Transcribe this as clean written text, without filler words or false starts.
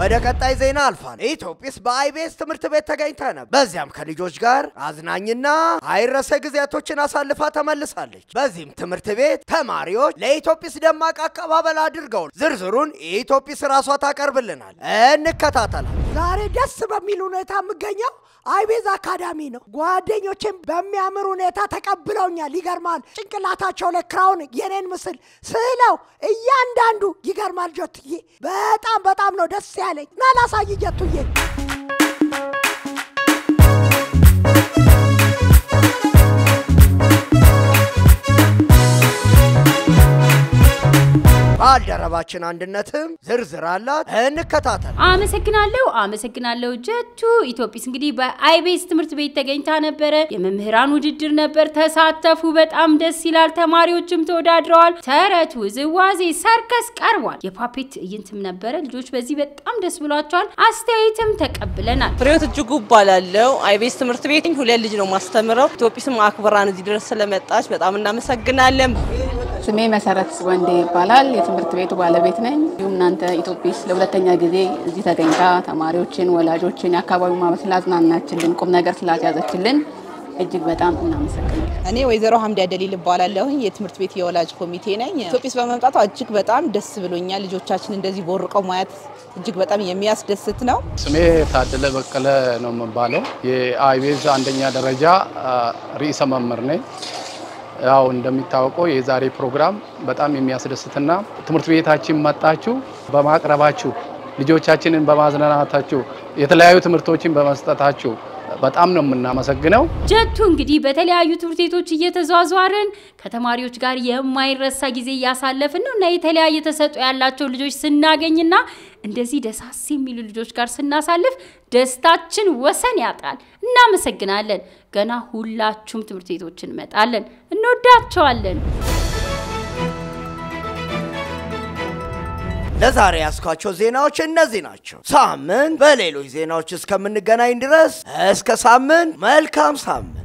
ወደ ቀጣይ ዜና አልፋን ኢትዮጵያስ በአይቤስ ትምህርት ቤት ተገኝታ ነበር በዚያም ከልጆች ጋር አዝናኝና አይረሰ ጊዜያቶችን አሳልፋ ተመልሳለች በዚህም ትምህርት ቤት ተማሪዎች ለኢትዮጵያስ ደማቅ አቀባበል አድርገው ዝርዝሩን ኢትዮጵያስ ራሷ ታቀርብልናል እንከታተላ ዛሬ ደስ በሚል ሁኔታ ምገኛው አይቤዝ አካዳሚ ነው ጓደኞቼም በሚያምር ሁኔታ ተቀብለውኛል ይገርማል ጭንቅላታቸው ላይ ክራውን የኔን ምስል ስለው እያንዳንዱ ይገርማል ጆትዬ በጣም ነው ደስ ያለኝ ናላሳይ ጀቱዬ ባልደረባችን አንድነትም ዝርዝር አላት እንከታተል አመሰግናለሁ ጀቱ ኢትዮጵያስ እንግዲህ በአይቤስ ትምህርት ቤት ተገኝታ ነበር የመምህራን ውድድር ነበር ተሳተፉ በጣም ደስ ይላል ተማሪዎችም ተወዳድረዋል ተረት ውዝዋዜ ሰርከስ ቀርቧል የፓፔት እይንትም ነበር ልጆች በዚህ በጣም ደስ ብሏቸዋል አስተያየትም ተቀብለናል ፍሬዎት እጅጉ ባላለው አይቤስ ትምህርት ቤት ሁለት ልጅ ነው ማስተምረው ኢትዮጵያስም አክብራን እዚህ ድረስ ስለመጣች በጣም እናመሰግናለን ስሜ መሰረት ወንዴ ይባላል የትምህርት ቤቱ ባለቤት ነኝ እናንተ ኢትዮጵያስ ለሁለተኛ ጊዜ እዚህ ተገኝታ ተማሪዎችን ወላጆችን ያካባቢው ማህበረሰብ አዝናናችልን ቁም ነገር ስላያዘችልን እጅግ በጣም እናመሰግናለን እኔ ወይዘሮ ሐምዲያ ደሊል ይባላለሁ የትምህርት ቤት የወላጅ ኮሚቴ ነኝ ኢትዮጵያስ በመምጣቷ እጅግ በጣም ደስ ብሎኛል ልጆቻችን እንደዚህ ቦርቀው ማየት እጅግ በጣም የሚያስደስት ነው ስሜ ታደለ በቀለ ነው የምባለው የአይቤዝ አንደኛ ደረጃ ርዕሰ መምህር ነኝ ያው እንደሚታወቀው የዛሬ ፕሮግራም በጣም የሚያስደስትና ትምህርት ቤታችን መጣችሁ በማቅረባችሁ ልጆቻችንን በማዝናናታችሁ የተለያዩ ትምህርቶችን በመስጠታችሁ በጣም ነው የምናመሰግነው ጀቱ እንግዲህ በተለያዩ ትምህርት ቤቶች እየተዟዟረን ከተማሪዎች ጋር የማይረሳ ጊዜ ያሳለፍን ነውና የተለያየ ተሰጥኦ ያላቸው ልጆች ስናገኝና እንደዚህ ደሳስ የሚሉ ልጆች ጋር ስናሳልፍ ደስታችን ወሰን ያጣል እናመሰግናለን ገና ሁላችሁም ትምህርት ቤቶችን መጣለን እንወዳቸዋለን ለዛሬ ያስኳቸው ዜናዎች እነዚህ ናቸው ሳምንት በሌሎች ዜናዎች እስከምንገናኝ ድረስ እስከ ሳምንት መልካም ሳምንት